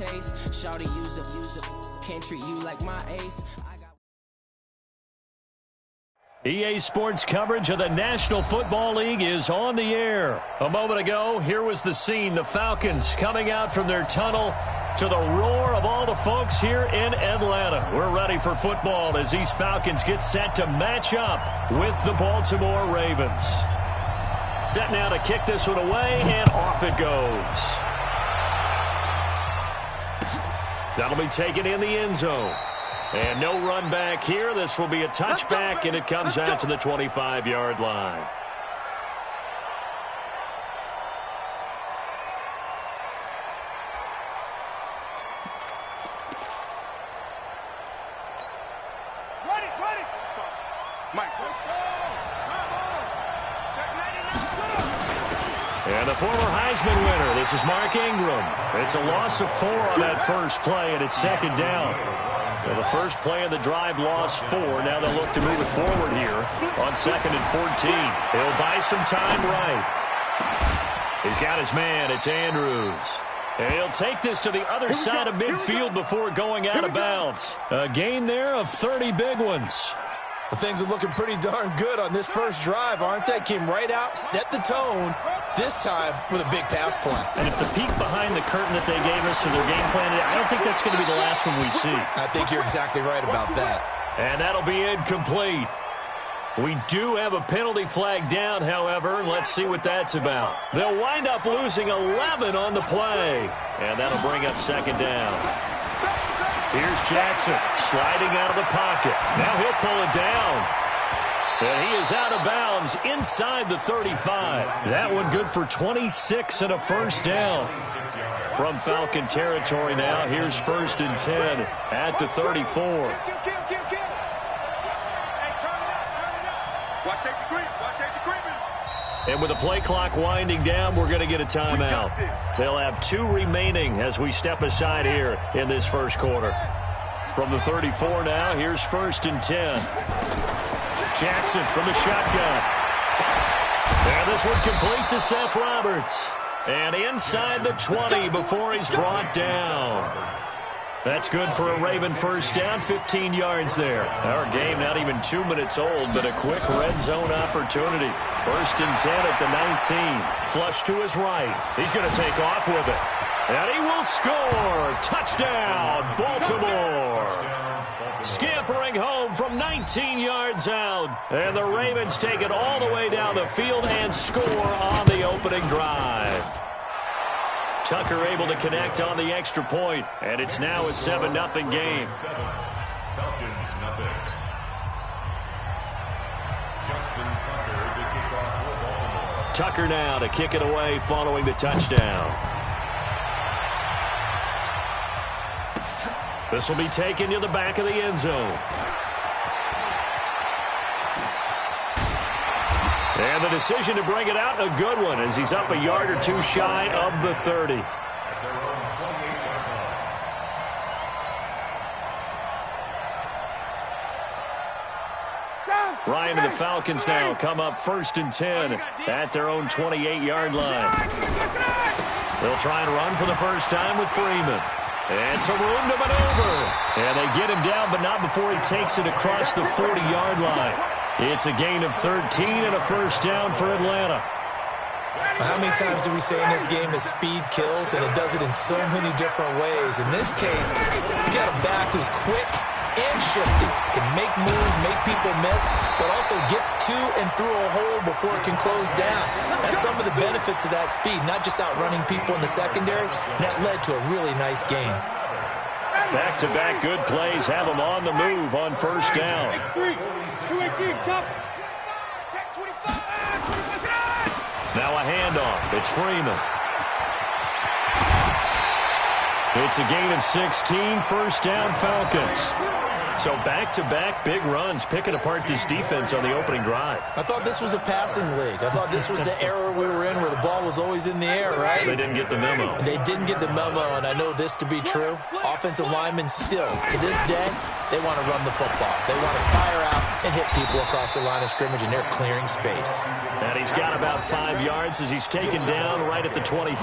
taste. Shawty use it. Can't treat you like my ace. EA Sports coverage of the National Football League is on the air. A moment ago, here was the scene. The Falcons coming out from their tunnel to the roar of all the folks here in Atlanta. We're ready for football as these Falcons get set to match up with the Baltimore Ravens. Set now to kick this one away, and off it goes. That'll be taken in the end zone. And no run back here. This will be a touchback, and it comes out to the 25-yard line. And the former Heisman winner, this is Mark Ingram. It's a loss of 4 on that first play, and it's second down. Well, the first play of the drive lost 4. Now they'll look to move it forward here on 2nd and 14. He'll buy some time right. He's got his man. It's Andrews. And he'll take this to the other side of midfield before going out of bounds. A gain there of 30 big ones. Well, things are looking pretty darn good on this first drive, aren't they? Came right out, set the tone, this time with a big pass play. And if the peek behind the curtain that they gave us or their game plan, I don't think that's going to be the last one we see. I think you're exactly right about that. And that'll be incomplete. We do have a penalty flag down, however, and let's see what that's about. They'll wind up losing 11 on the play, and that'll bring up second down. Here's Jackson sliding out of the pocket. Now he'll pull it down. And he is out of bounds inside the 35. That one good for 26 and a first down. From Falcon territory now, here's 1st and 10 at the 34. And with the play clock winding down, we're going to get a timeout. They'll have 2 remaining as we step aside here in this first quarter. From the 34 now, here's 1st and 10. Jackson from the shotgun. And this one complete to Seth Roberts. And inside the 20 before he's brought down. That's good for a Raven first down, 15 yards there. Our game not even 2 minutes old, but a quick red zone opportunity. 1st and 10 at the 19. Flush to his right. He's going to take off with it. And he will score. Touchdown, Baltimore. Scampering home from 19 yards out. And the Ravens take it all the way down the field and score on the opening drive. Tucker able to connect on the extra point, and it's now a 7-0 game. Tucker now to kick it away following the touchdown. This will be taken to the back of the end zone. And the decision to bring it out, a good one, as he's up a yard or 2 shy of the 30. Ryan and the Falcons now come up 1st and 10 at their own 28-yard line. They'll try and run for the first time with Freeman. And some room to maneuver. And they get him down, but not before he takes it across the 40-yard line. It's a gain of 13 and a first down for Atlanta. How many times do we say in this game that speed kills, and it does it in so many different ways? In this case, you got a back who's quick and shifty, can make moves, make people miss, but also gets to and through a hole before it can close down. That's some of the benefits of that speed, not just outrunning people in the secondary, and that led to a really nice game. Back-to-back good plays have him on the move on first down. Now a handoff. It's Freeman. It's a gain of 16, first down Falcons. So back-to-back big runs, picking apart this defense on the opening drive. I thought this was a passing league. I thought this was the era we were in where the ball was always in the air, right? They didn't get the memo. They didn't get the memo, and I know this to be true. Offensive linemen still, to this day, they want to run the football. They want to fire out and hit people across the line of scrimmage, and they're clearing space. And he's got about 5 yards as he's taken down right at the 25.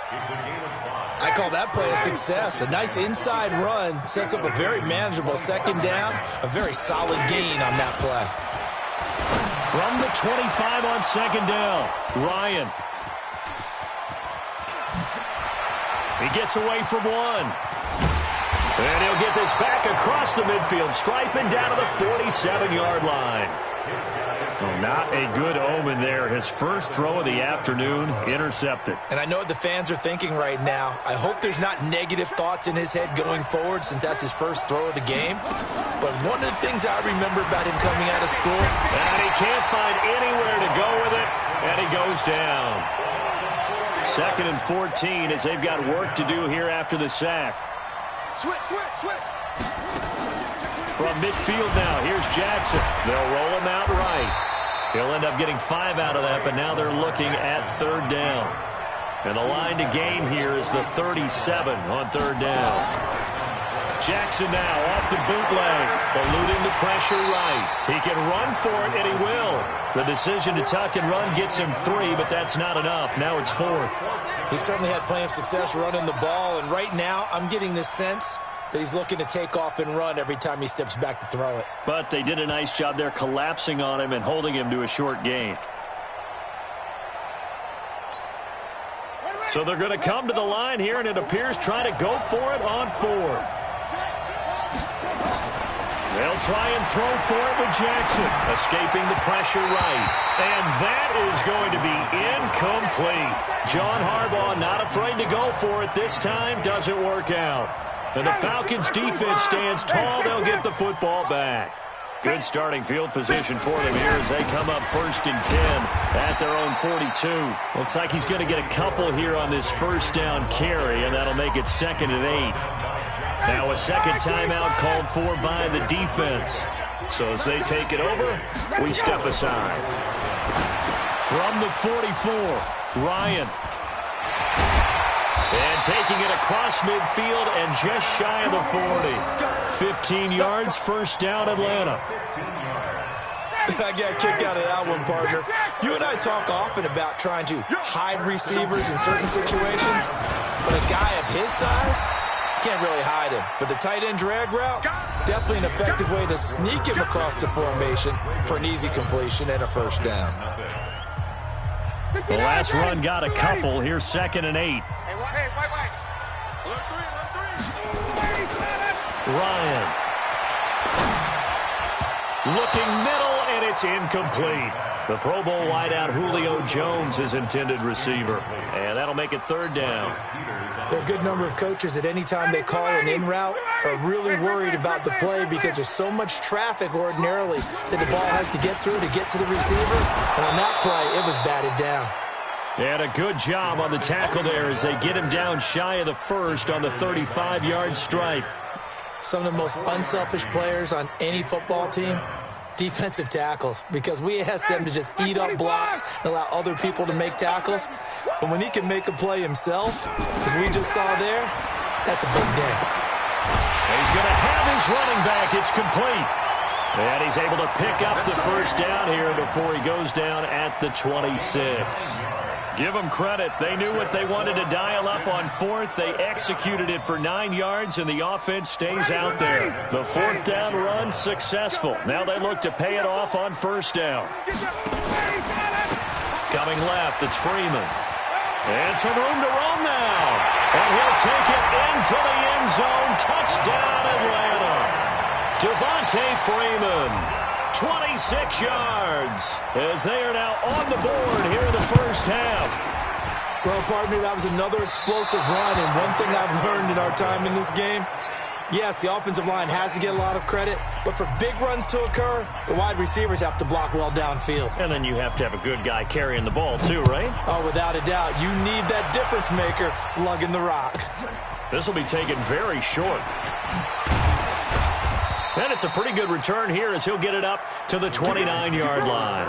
It's a gain of 5. I call that play a success. A nice inside run sets up a very manageable second down, a very solid gain on that play. From the 25 on second down, Ryan. He gets away from one. And he'll get this back across the midfield stripe and down to the 47-yard line. Well, not a good omen there. His first throw of the afternoon intercepted. And I know what the fans are thinking right now. I hope there's not negative thoughts in his head going forward since that's his first throw of the game. But one of the things I remember about him coming out of school, and he can't find anywhere to go with it, and he goes down. 2nd and 14 as they've got work to do here after the sack. Switch. From midfield now, here's Jackson. They'll roll him out right. He'll end up getting 5 out of that, but now they're looking at 3rd down. And the line to gain here is the 37 on 3rd down. Jackson now off the bootleg, eluding the pressure right. He can run for it, and he will. The decision to tuck and run gets him 3, but that's not enough. Now it's 4th. He certainly had plenty of success running the ball, and right now I'm getting the sense that he's looking to take off and run every time he steps back to throw it. But they did a nice job there collapsing on him and holding him to a short gain. So they're going to come to the line here, and it appears trying to go for it on 4th. They'll try and throw for it with Jackson, escaping the pressure right. And that is going to be incomplete. John Harbaugh not afraid to go for it this time. Doesn't work out. And the Falcons defense stands tall. They'll get the football back. Good starting field position for them here as they come up 1st and 10 at their own 42. Looks like he's going to get a couple here on this 1st down carry, and that'll make it 2nd and 8. Now a second timeout called for by the defense. So as they take it over, we step aside. From the 44, Ryan. And taking it across midfield and just shy of the 40. 15 yards, 1st down, Atlanta. I got kicked out of that one, partner. You and I talk often about trying to hide receivers in certain situations, but a guy of his size can't really hide him. But the tight end drag route, definitely an effective way to sneak him across the formation for an easy completion and a 1st down. The last run got a couple. Here's 2nd and 8. Ryan. Looking middle, and it's incomplete. The Pro Bowl wideout Julio Jones is intended receiver. And that'll make it 3rd down. There are a good number of coaches that any time they call an in route are really worried about the play because there's so much traffic ordinarily that the ball has to get through to get to the receiver. And on that play, it was batted down. And a good job on the tackle there as they get him down shy of the 1st on the 35-yard stripe. Some of the most unselfish players on any football team, defensive tackles, because we ask them to just eat up blocks and allow other people to make tackles. But when he can make a play himself, as we just saw there, that's a big day. He's going to have his running back. It's complete. And he's able to pick up the 1st down here before he goes down at the 26. Give them credit. They knew what they wanted to dial up on 4th. They executed it for 9 yards, and the offense stays out there. The 4th down run successful. Now they look to pay it off on 1st down. Coming left, it's Freeman. And some room to roam now. And he'll take it into the end zone. Touchdown, Atlanta. Devontae Freeman. 26 yards as they are now on the board here in the 1st half. Well, partner, that was another explosive run, and one thing I've learned in our time in this game, yes, the offensive line has to get a lot of credit, but for big runs to occur, the wide receivers have to block well downfield. And then you have to have a good guy carrying the ball too, right? Oh, without a doubt. You need that difference maker lugging the rock. This will be taken very short. And it's a pretty good return here as he'll get it up to the 29-yard line.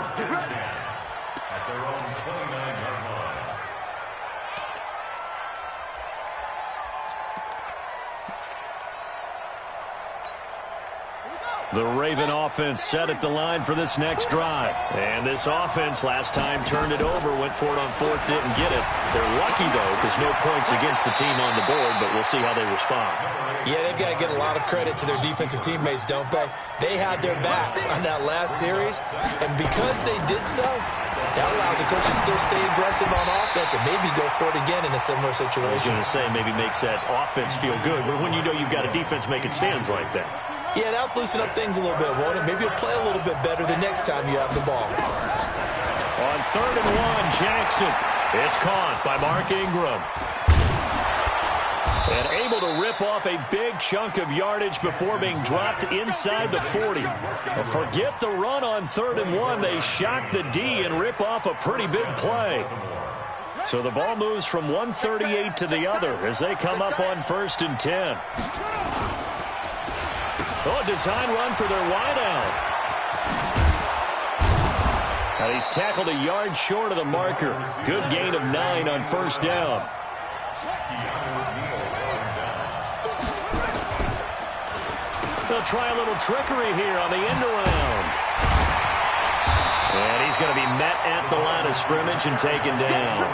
The Raven offense set at the line for this next drive. And this offense last time turned it over, went for it on fourth, didn't get it. They're lucky, though, because no points against the team on the board, but we'll see how they respond. Yeah, they've got to get a lot of credit to their defensive teammates, don't they? They had their backs on that last series, and because they did so, that allows the coach to still stay aggressive on offense and maybe go for it again in a similar situation. I was going to say maybe makes that offense feel good, but when you know you've got a defense making stands like that. Yeah, that'll loosen up things a little bit, won't it? Maybe you'll play a little bit better the next time you have the ball. On 3rd and 1, Jackson. It's caught by Mark Ingram. And able to rip off a big chunk of yardage before being dropped inside the 40. Forget the run on 3rd and 1. They shock the D and rip off a pretty big play. So the ball moves from 138 to the other as they come up on 1st and 10. Oh, design run for their wideout. And he's tackled a yard short of the marker. Good gain of 9 on 1st down. They'll try a little trickery here on the end around. And he's going to be met at the line of scrimmage and taken down.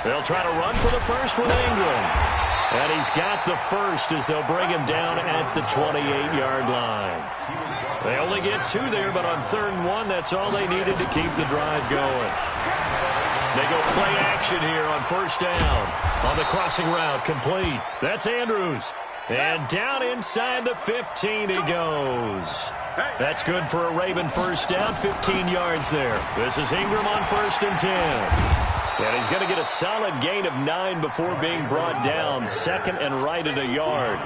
They'll try to run for the first with Ingram. And he's got the first as they'll bring him down at the 28-yard line. They only get 2 there, but on 3rd and 1, that's all they needed to keep the drive going. They go play action here on 1st down. On the crossing route, complete. That's Andrews. And down inside the 15 he goes. That's good for a Raven 1st down, 15 yards there. This is Ingram on 1st and 10. And he's going to get a solid gain of 9 before being brought down. 2nd and right at a yard.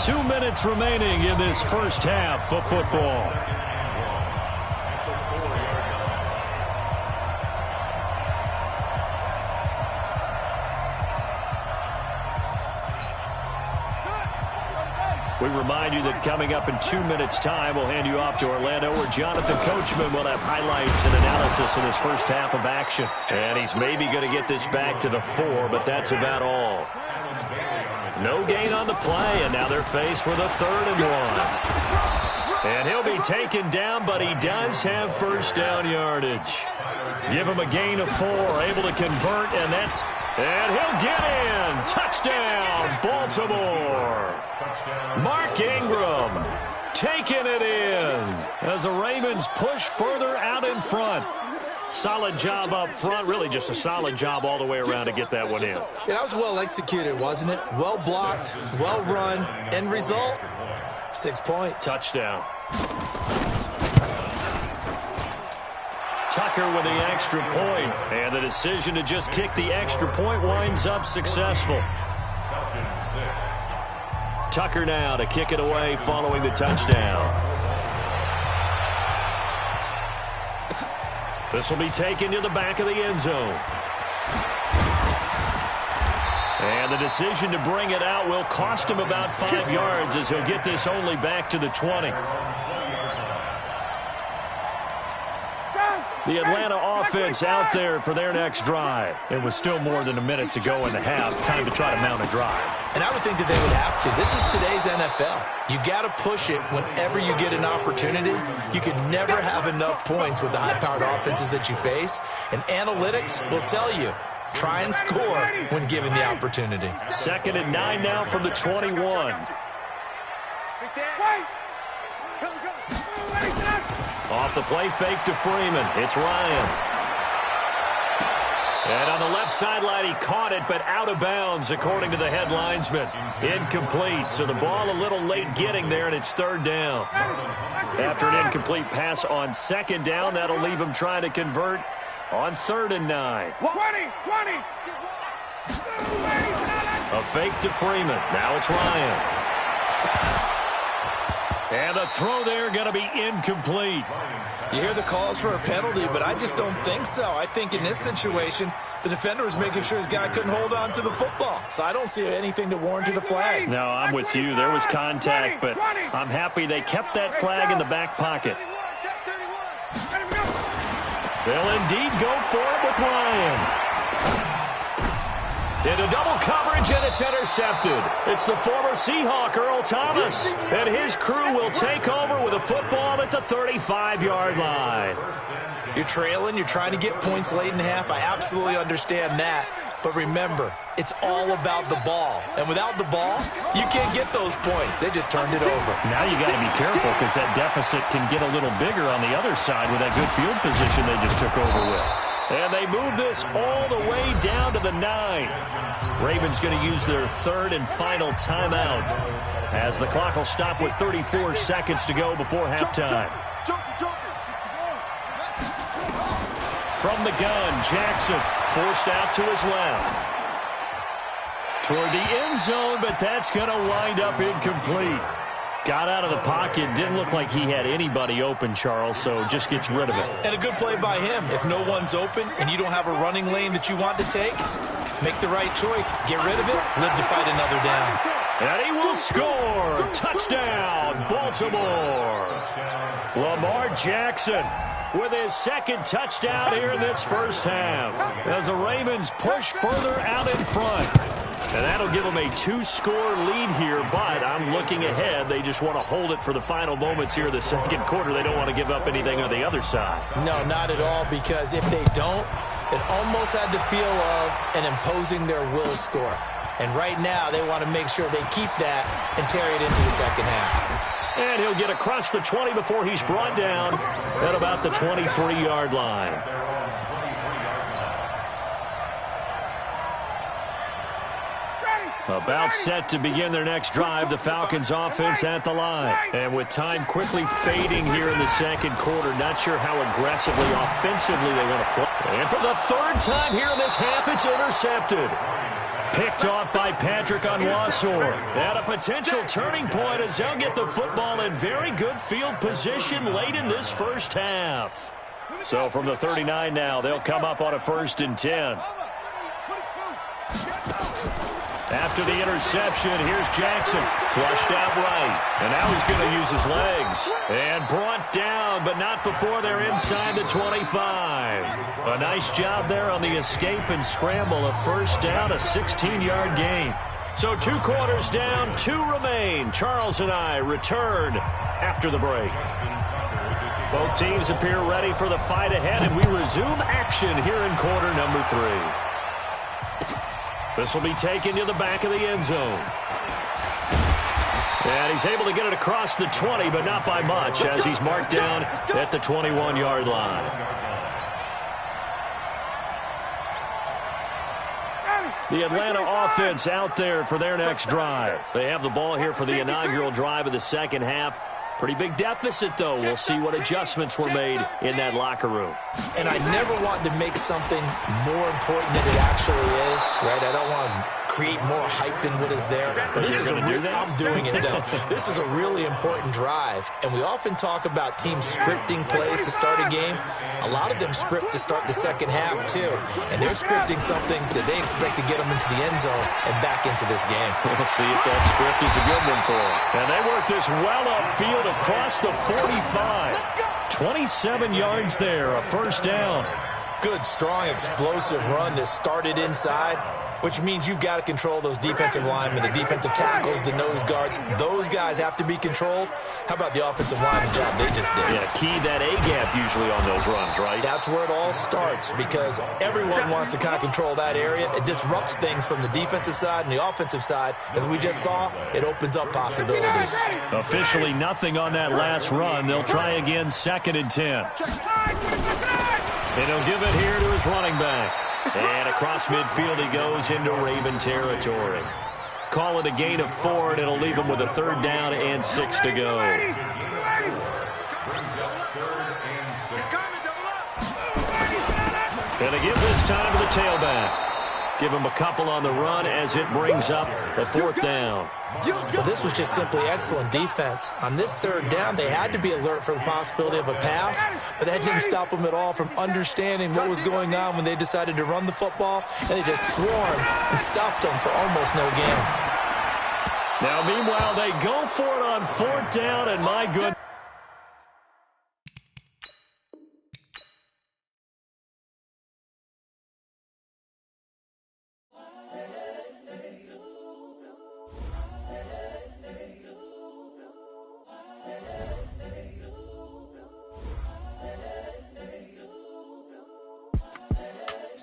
2 minutes remaining in this first half of football. We remind you that coming up in 2 minutes' time, we'll hand you off to Orlando, where Jonathan Coachman will have highlights and analysis in his first half of action. And he's maybe going to get this back to the 4, but that's about all. No gain on the play, and now they're faced with a 3rd and 1. And he'll be taken down, but he does have 1st down yardage. Give him a gain of 4, able to convert, and he'll get in. Touchdown, Baltimore. Mark Ingram taking it in as the Ravens push further out in front. Solid job up front, really just a solid job all the way around to get that one in. Yeah, that was well executed, wasn't it? Well blocked, well run. End result, 6 points. Touchdown. Tucker with the extra point, and the decision to just kick the extra point winds up successful. Tucker now to kick it away following the touchdown. This will be taken to the back of the end zone. And the decision to bring it out will cost him about 5 yards as he'll get this only back to the 20. The Atlanta offense out there for their next drive. It was still more than a minute to go in the half. Time to try to mount a drive. And I would think that they would have to. This is today's NFL. You got to push it whenever you get an opportunity. You can never have enough points with the high-powered offenses that you face. And analytics will tell you, try and score when given the opportunity. 2nd and 9 now from the 21. Off the play fake to Freeman. It's Ryan. And on the left sideline, he caught it, but out of bounds, according to the head linesman. Incomplete, so the ball a little late getting there, and it's 3rd down. After an incomplete pass on 2nd down, that'll leave him trying to convert on 3rd and 9. 20. A fake to Freeman. Now it's Ryan. And the throw there going to be incomplete. You hear the calls for a penalty, but I just don't think so. I think in this situation, the defender was making sure his guy couldn't hold on to the football. So I don't see anything to warrant the flag. No, I'm with you. There was contact, but I'm happy they kept that flag in the back pocket. They'll indeed go for it with Ryan. Into double coverage, and it's intercepted. It's the former Seahawk, Earl Thomas, and his crew will take over with a football at the 35-yard line. You're trailing. You're trying to get points late in half. I absolutely understand that. But remember, it's all about the ball. And without the ball, you can't get those points. They just turned it over. Now you got to be careful because that deficit can get a little bigger on the other side with that good field position they just took over with. And they move this all the way down to the 9. Ravens going to use their third and final timeout as the clock will stop with 34 seconds to go before halftime. From the gun, Jackson forced out to his left. Toward the end zone, but that's going to wind up incomplete. Got out of the pocket. Didn't look like he had anybody open, Charles, so just gets rid of it. And a good play by him. If no one's open and you don't have a running lane that you want to take, make the right choice. Get rid of it. Live to fight another down. And he will score. Touchdown, Baltimore. Lamar Jackson with his second touchdown here in this first half as the Ravens push further out in front. And that'll give them a 2-score lead here, but I'm looking ahead. They just want to hold it for the final moments here in the second quarter. They don't want to give up anything on the other side. No, not at all, because if they don't, it almost had the feel of an imposing their will score. And right now, they want to make sure they keep that and carry it into the second half. And he'll get across the 20 before he's brought down at about the 23-yard line. About set to begin their next drive, the Falcons offense at the line. And with time quickly fading here in the second quarter, not sure how aggressively, offensively they want to play. And for the third time here in this half, it's intercepted. Picked off by Patrick Onwuasor. At a potential turning point as they'll get the football in very good field position late in this first half. So from the 39 now, they'll come up on a 1st and 10. After the interception, here's Jackson. Flushed out right. And now he's going to use his legs. And brought down, but not before they're inside the 25. A nice job there on the escape and scramble. A first down, a 16-yard gain. So 2 quarters down, 2 remain. Charles and I return after the break. Both teams appear ready for the fight ahead, and we resume action here in quarter number 3. This will be taken to the back of the end zone. And he's able to get it across the 20, but not by much, as he's marked down at the 21-yard line. The Atlanta offense out there for their next drive. They have the ball here for the inaugural drive of the second half. Pretty big deficit, though. We'll see what adjustments were made in that locker room. And I never want to make something more important than it actually is, right? I don't want to create more hype than what is there. But this is a I'm doing it, though. This is a really important drive. And we often talk about teams scripting plays to start a game. A lot of them script to start the second half, too. And they're scripting something that they expect to get them into the end zone and back into this game. We'll see if that script is a good one for them. And they work this well upfield across the 45. 27 yards there, a first down. Good, strong, explosive run that started inside, which means you've got to control those defensive linemen, the defensive tackles, the nose guards. Those guys have to be controlled. How about the offensive lineman job they just did? Yeah, key that A-gap usually on those runs, right? That's where it all starts, because everyone wants to kind of control that area. It disrupts things from the defensive side and the offensive side. As we just saw, it opens up possibilities. Officially nothing on that last run. They'll try again, 2nd and 10. And he'll give it here to his running back. And across midfield he goes into Raven territory. Call it a gain of 4, and it'll leave him with a 3rd down and 6 to go. And they give this time to the tailback. Give him a couple on the run as it brings up a 4th down. Well, this was just simply excellent defense. On this 3rd down, they had to be alert for the possibility of a pass, but that didn't stop them at all from understanding what was going on when they decided to run the football, and they just swarmed and stuffed them for almost no gain. Now, meanwhile, they go for it on 4th down, and my goodness.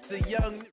The young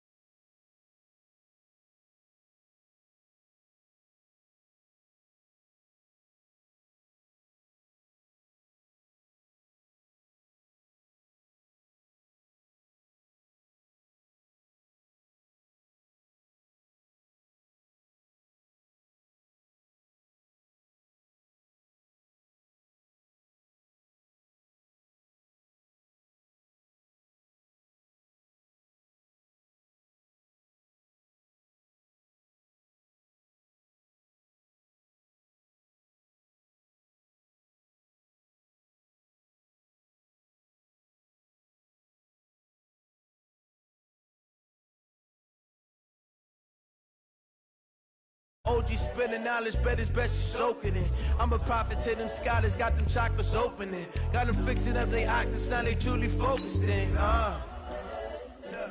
OG spilling knowledge, bet it's best you soak it in. I'm a prophet to them scholars, got them chakras opening. Got them fixing up they octaves, now they truly focused in.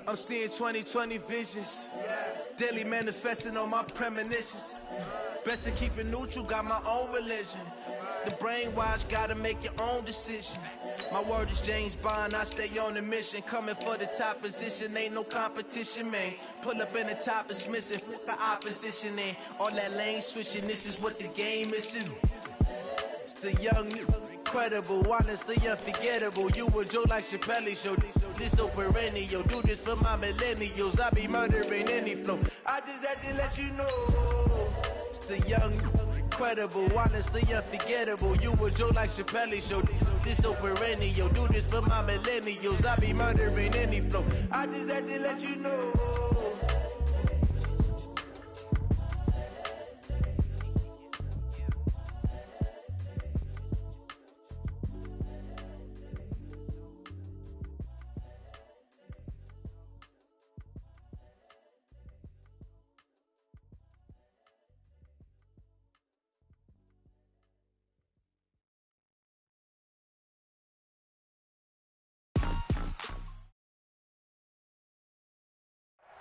I'm seeing 2020 visions. Daily manifesting on my premonitions. Best to keep it neutral, got my own religion. The brainwash, gotta make your own decision. My word is James Bond, I stay on the mission. Coming for the top position, ain't no competition, man. Pull up in the top, it's missing, the opposition in. All that lane switching, this is what the game missing. It's the young, incredible, honestly unforgettable. You a Joe like Chappelle show. This so perennial, do this for my millennials. I be murdering any flow. I just had to let you know. It's the young, incredible, honestly unforgettable. You a Joe like Chappelle show. This so perennial, do this for my millennials. I be murdering any flow. I just had to let you know.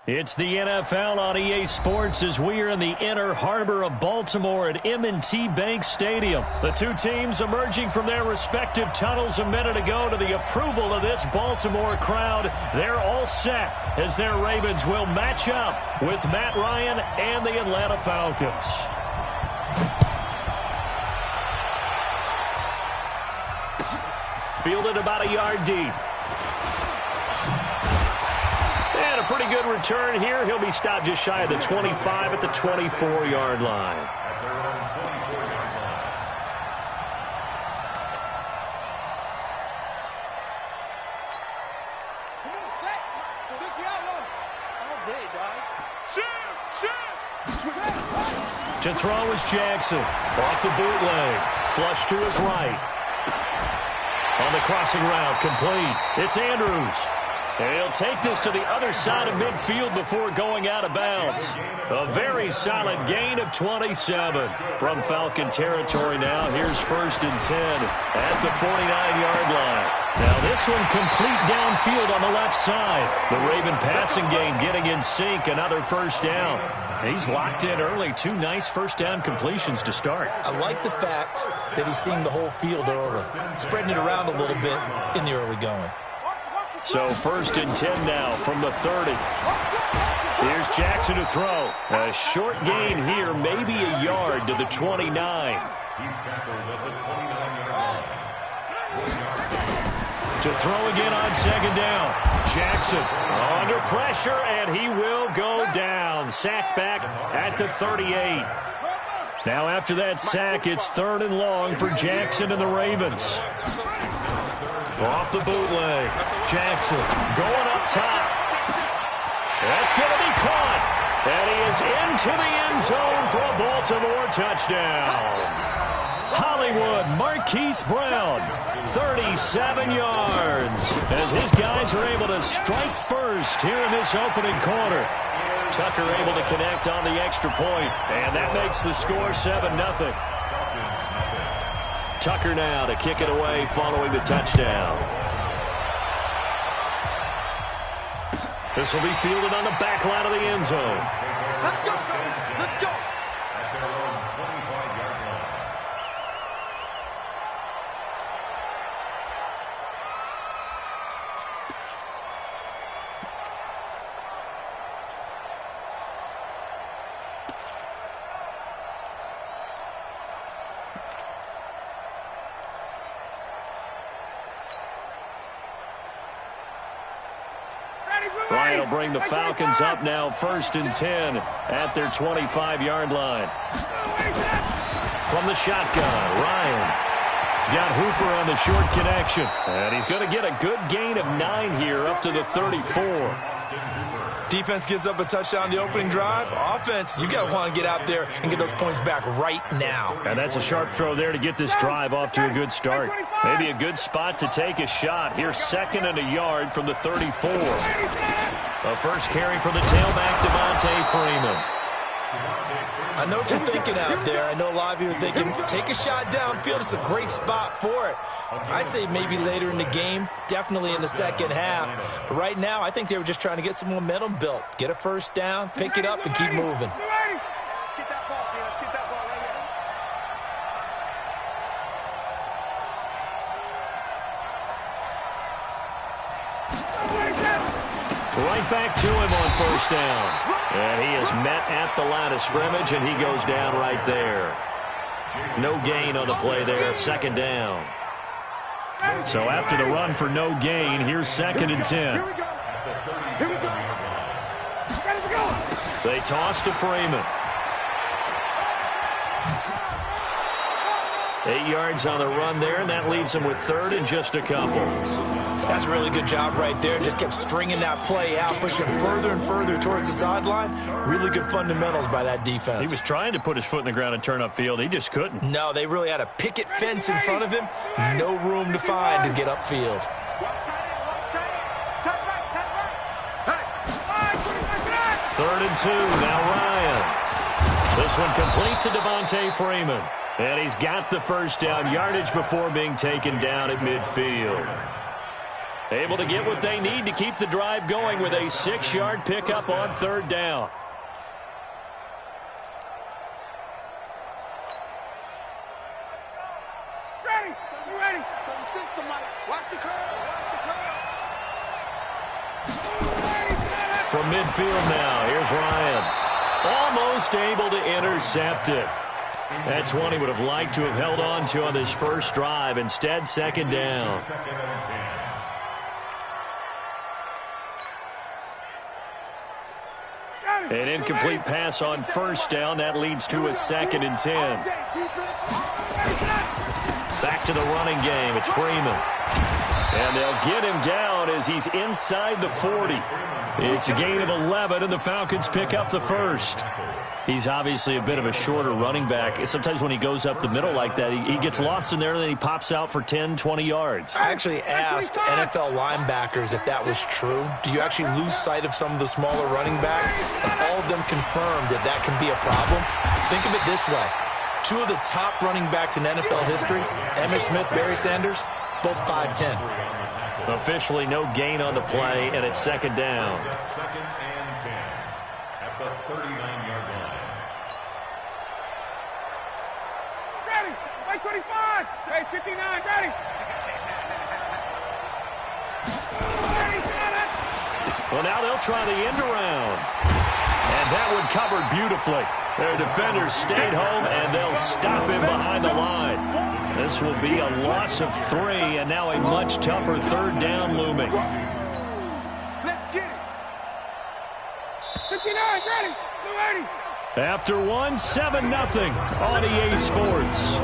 It's the NFL on EA Sports as we are in the inner harbor of Baltimore at M&T Bank Stadium. The two teams emerging from their respective tunnels a minute ago to the approval of this Baltimore crowd. They're all set as their Ravens will match up with Matt Ryan and the Atlanta Falcons. Fielded about a yard deep. And a pretty good return here. He'll be stopped just shy of the 25 at the 24-yard line. To throw is Jackson. Off the bootleg. Flush to his right. On the crossing route, complete. It's Andrews. And he'll take this to the other side of midfield before going out of bounds. A very solid gain of 27 from Falcon territory now. Here's 1st and 10 at the 49-yard line. Now this one complete downfield on the left side. The Raven passing game getting in sync. Another 1st down. He's locked in early. 2 nice 1st down completions to start. I like the fact that he's seeing the whole field early, spreading it around a little bit in the early going. So 1st and 10 now from the 30. Here's Jackson to throw. A short gain here, maybe a yard to the 29. To throw again on 2nd down. Jackson under pressure, and he will go down. Sack back at the 38. Now after that sack, it's 3rd and long for Jackson and the Ravens. Off the bootleg. Jackson going up top. That's going to be caught. And he is into the end zone for a Baltimore touchdown. Hollywood Marquise Brown, 37 yards, as his guys are able to strike first here in this opening quarter. Tucker able to connect on the extra point, and that makes the score 7-0. Tucker now to kick it away following the touchdown. This will be fielded on the back line of the end zone. Let's go, let's go. Ryan will bring the Falcons up now 1st and 10 at their 25-yard line. From the shotgun, Ryan. He's got Hooper on the short connection. And he's going to get a good gain of 9 here up to the 34. Defense gives up a touchdown the opening drive. Offense, you got to want to get out there and get those points back right now. And that's a sharp throw there to get this drive off to a good start. Maybe a good spot to take a shot. Here's 2nd and a yard from the 34. A first carry for the tailback, Devontae Freeman. I know what you're thinking out there. I know a lot of you are thinking, take a shot downfield. It's a great spot for it. I'd say maybe later in the game, definitely in the second half. But right now, I think they were just trying to get some momentum built. Get a first down, pick it up, and keep moving. Let's get that ball, man. Let's get that ball right here. Right back to him on first down. And he is met at the line of scrimmage, and he goes down right there. No gain on the play there, 2nd down. So after the run for no gain, here's 2nd and 10. Here we go. Here we go. Let's go. They toss to Freeman. 8 yards on the run there, and that leaves him with 3rd and just a couple. That's a really good job right there. Just kept stringing that play out, pushing further and further towards the sideline. Really good fundamentals by that defense. He was trying to put his foot in the ground and turn upfield. He just couldn't. No, they really had a picket fence in front of him. No room to find to get upfield. Third and 2, now Ryan. This one complete to Devontae Freeman. And he's got the first down, yardage before being taken down at midfield. Able to get what they need to keep the drive going with a 6-yard pickup on 3rd down. Ready. You ready? Watch the curve. From midfield now, here's Ryan. Almost able to intercept it. That's one he would have liked to have held on to on this first drive. Instead, 2nd down. An incomplete pass on first down. That leads to a 2nd and 10. Back to the running game. It's Freeman. And they'll get him down as he's inside the 40. It's a gain of 11, and the Falcons pick up the first. He's obviously a bit of a shorter running back. Sometimes when he goes up the middle like that, he gets lost in there, and then he pops out for 10, 20 yards. I actually asked NFL linebackers if that was true. Do you actually lose sight of some of the smaller running backs? And all of them confirmed that that can be a problem. Think of it this way. 2 of the top running backs in NFL history, Emmitt Smith, Barry Sanders, both 5'10". Officially no gain on the play, and it's 2nd down. 2nd and 10 at the 39-yard line. Ready. Right 25. Hey, 59. Ready. Well, now they'll try the end around. And that one covered beautifully. Their defenders stayed home, and they'll stop him behind the line. This will be a loss of 3, and now a much tougher 3rd down looming. Let's get it. 59. Ready. 280. After one, 7-0 on EA Sports.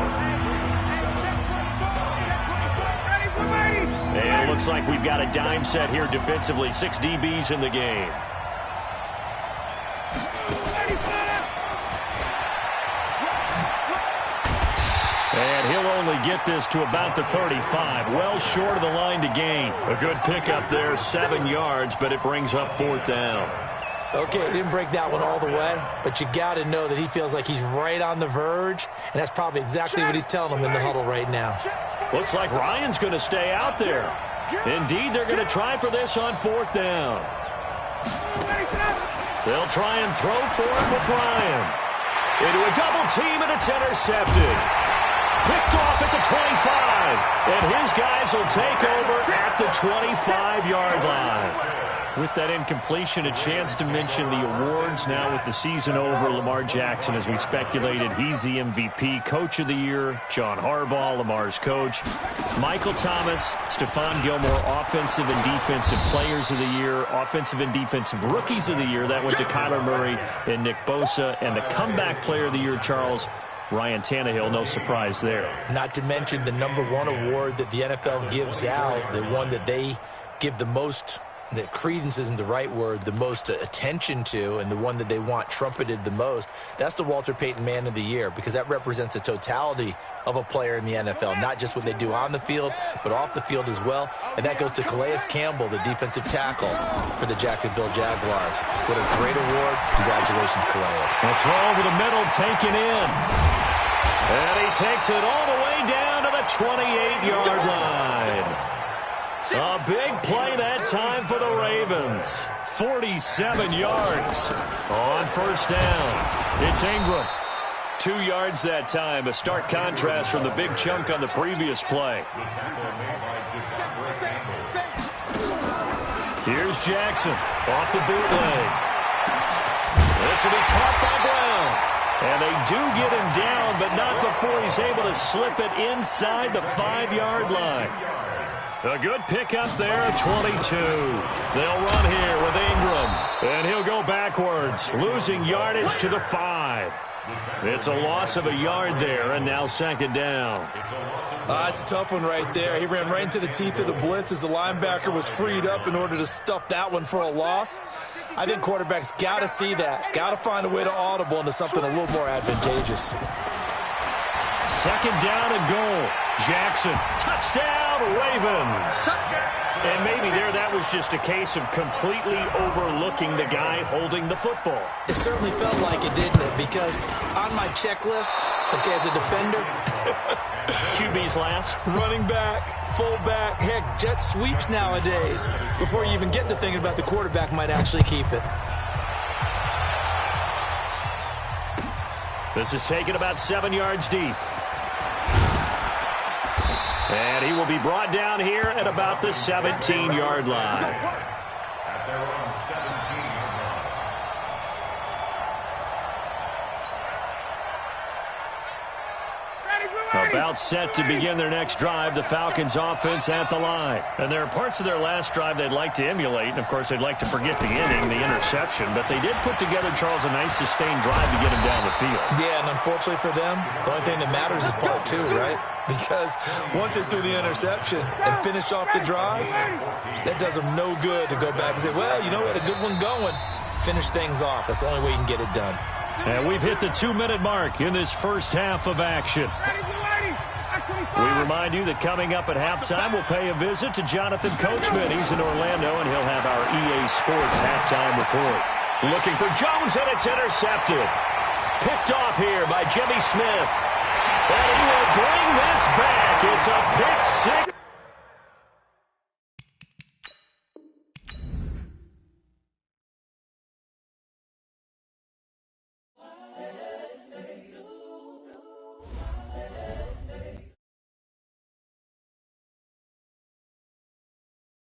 And it looks like we've got a dime set here defensively. 6 DBs in the game. And he'll only get this to about the 35, well short of the line to gain. A good pickup there, 7 yards, but it brings up 4th down. Okay, he didn't break that one all the way, but you got to know that he feels like he's right on the verge, and that's probably exactly what he's telling him in the huddle right now. Looks like Ryan's going to stay out there. Indeed, they're going to try for this on 4th down. They'll try and throw for it with Ryan. Into a double team, and it's intercepted. Picked off at the 25, and his guys will take over at the 25-yard line. With that incompletion, a chance to mention the awards now with the season over. Lamar Jackson, as we speculated, he's the MVP. Coach of the Year, John Harbaugh, Lamar's coach. Michael Thomas, Stephon Gilmore, Offensive and Defensive Players of the Year. Offensive and Defensive Rookies of the Year. That went to Kyler Murray and Nick Bosa. And the Comeback Player of the Year, Charles, Ryan Tannehill, no surprise there. Not to mention the #1 award that the NFL gives out, the one that they give the most, that credence isn't the right word, the most attention to, and the one that they want trumpeted the most. That's the Walter Payton Man of the Year, because that represents the totality of a player in the NFL, not just what they do on the field, but off the field as well. And that goes to Calais Campbell, the defensive tackle for the Jacksonville Jaguars. What a great award. Congratulations, Calais. A throw over the middle, taken in. And he takes it all the way down to the 28-yard line. A big play that time for the Ravens. 47 yards on 1st down. It's Ingram. 2 yards that time. A stark contrast from the big chunk on the previous play. Here's Jackson off the bootleg. This will be caught by Brown. And they do get him down, but not before he's able to slip it inside the 5-yard line. A good pickup there, 22. They'll run here with Ingram. And he'll go backwards, losing yardage to the 5. It's a loss of a yard there, and now 2nd down. It's a tough one right there. He ran right into the teeth of the blitz as the linebacker was freed up in order to stuff that one for a loss. I think quarterbacks got to see that. Got to find a way to audible into something a little more advantageous. 2nd down and goal. Jackson, touchdown, Ravens. And maybe there that was just a case of completely overlooking the guy holding the football. It certainly felt like it, didn't it? Because on my checklist, okay, as a defender, QB's last. Running back, fullback, heck, jet sweeps nowadays. Before you even get to thinking about the quarterback might actually keep it. This is taken about 7 yards deep. And he will be brought down here at about the 17-yard line. At their own 17-yard line. About set to begin their next drive, the Falcons offense at the line. And there are parts of their last drive they'd like to emulate, and of course they'd like to forget the inning, the interception, but they did put together, Charles, a nice sustained drive to get him down the field. Yeah, and unfortunately for them, the only thing that matters is part 2, right? Because once they threw the interception and finished off the drive, that does them no good to go back and say, well, you know, we had a good one going. Finish things off. That's the only way you can get it done. And we've hit the 2-minute mark in this first half of action. We remind you that coming up at halftime, we'll pay a visit to Jonathan Coachman. He's in Orlando, and he'll have our EA Sports halftime report. Looking for Jones, and it's intercepted. Picked off here by Jimmy Smith. And he will bring this back. It's a pick 6.